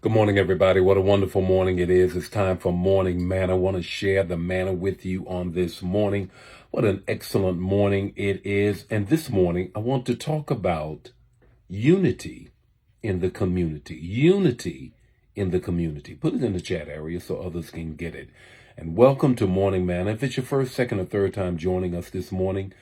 Good morning, everybody. What a wonderful morning it is. It's time for Morning Manna. I want to share the manna with you on this morning. What an excellent morning it is. And this morning, I want to talk about unity in the community. Unity in the community. Put it in the chat area so others can get it. And welcome to Morning Manna. If it's your first, second, or third time joining us this morning,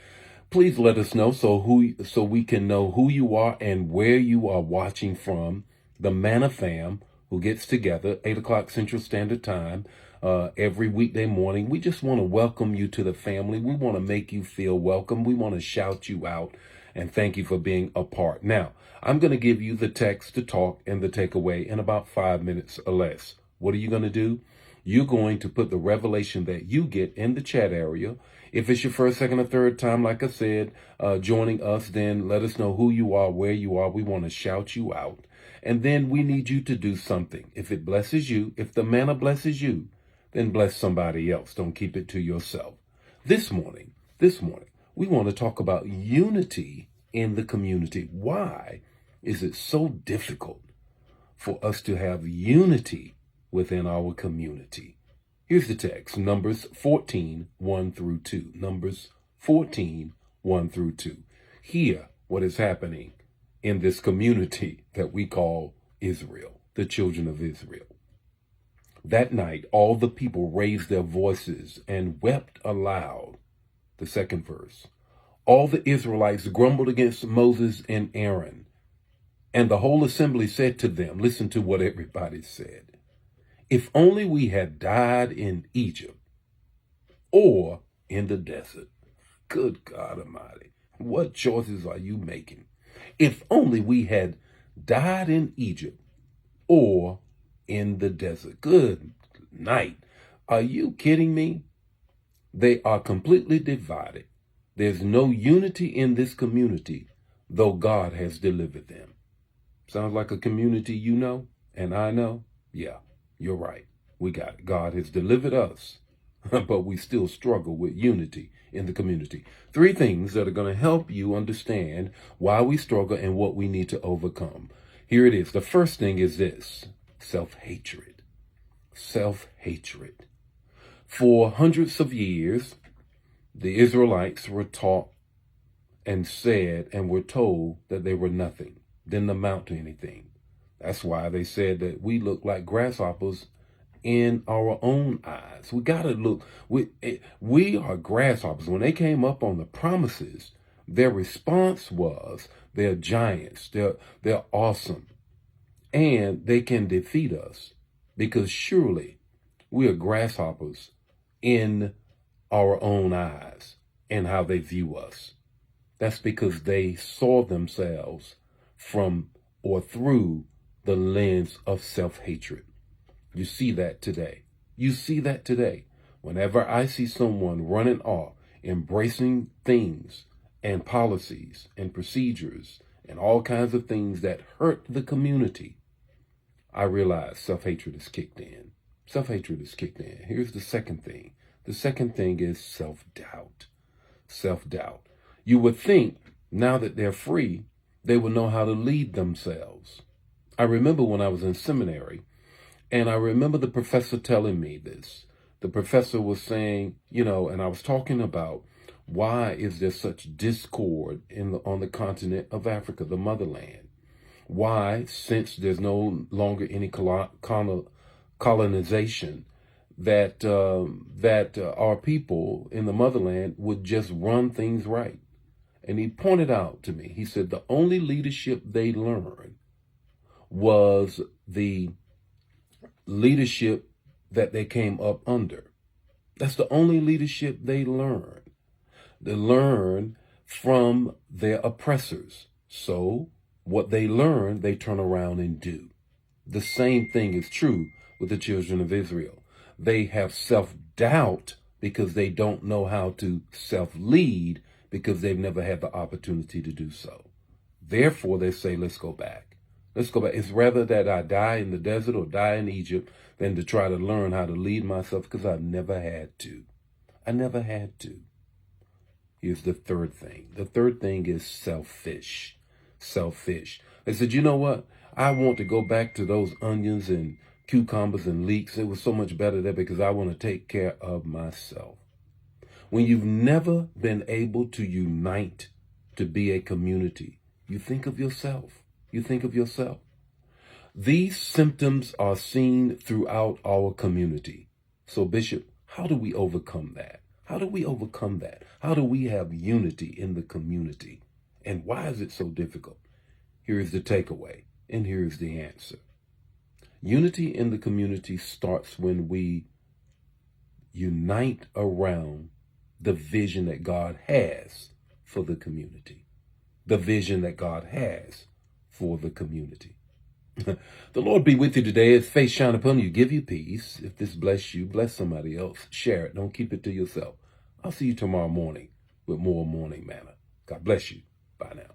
please let us know so we can know who you are and where you are watching from. The Manna fam, who gets together 8 o'clock Central Standard Time every weekday morning. We just want to welcome you to the family. We want to make you feel welcome. We want to shout you out and thank you for being a part. Now, I'm going to give you the text, the talk, and the takeaway in about 5 minutes or less. What are you going to do? You're going to put the revelation that you get in the chat area. If it's your first, second, or third time, like I said, joining us, then let us know who you are, where you are. We want to shout you out. And then we need you to do something. If it blesses you, if the manna blesses you, then bless somebody else. Don't keep it to yourself. This morning, we want to talk about unity in the community. Why is it so difficult for us to have unity within our community? Here's the text, Numbers 14, 1 through 2. Numbers 14, 1 through 2. Hear what is happening in this community that we call Israel, the children of Israel. That night, all the people raised their voices and wept aloud. The second verse. All the Israelites grumbled against Moses and Aaron. And the whole assembly said to them, listen to what everybody said. If only we had died in Egypt or in the desert. Good God Almighty. What choices are you making? If only we had died in Egypt or in the desert. Good night. Are you kidding me? They are completely divided. There's no unity in this community, though God has delivered them. Sounds like a community you know and I know? Yeah, you're right. We got it. God has delivered us, but we still struggle with unity in the community. 3 things that are going to help you understand why we struggle and what we need to overcome. Here it is. The first thing is this: self-hatred. Self-hatred. For hundreds of years, the Israelites were taught and said and were told that they were nothing, didn't amount to anything. That's why they said that we look like grasshoppers in our own eyes. We got to look, we are grasshoppers. When they came up on the promises, their response was, they're giants, they're awesome, and they can defeat us, because surely we are grasshoppers in our own eyes and how they view us. That's because they saw themselves from or through the lens of self-hatred. You see that today. You see that today. Whenever I see someone running off, embracing things and policies and procedures and all kinds of things that hurt the community, I realize self-hatred is kicked in. Self-hatred is kicked in. Here's the second thing. The second thing is self-doubt. Self-doubt. You would think now that they're free, they would know how to lead themselves. I remember when I was in seminary, and I remember the professor telling me this. The professor was saying, and I was talking about why is there such discord on the continent of Africa, the motherland? Why, since there's no longer any colonization, that our people in the motherland would just run things right? And he pointed out to me, he said the only leadership they learned was the leadership that they came up under. That's the only leadership they learned. They learn from their oppressors. So what they learn, they turn around and do. The same thing is true with the children of Israel. They have self-doubt because they don't know how to self-lead, because they've never had the opportunity to do so. Therefore, they say, let's go back. Let's go back. It's rather that I die in the desert or die in Egypt than to try to learn how to lead myself, because I've never had to. I never had to. Here's the third thing. The third thing is selfish. Selfish. They said, you know what? I want to go back to those onions and cucumbers and leeks. It was so much better there because I want to take care of myself. When you've never been able to unite to be a community, you think of yourself. You think of yourself. These symptoms are seen throughout our community. So, Bishop, how do we overcome that? How do we overcome that? How do we have unity in the community? And why is it so difficult? Here is the takeaway, and here is the answer. Unity in the community starts when we unite around the vision that God has for the community. The vision that God has for the community. The Lord be with you today. His face shine upon you, give you peace. If this bless you, bless somebody else. Share it. Don't keep it to yourself. I'll see you tomorrow morning with more Morning Manna. God bless you. Bye now.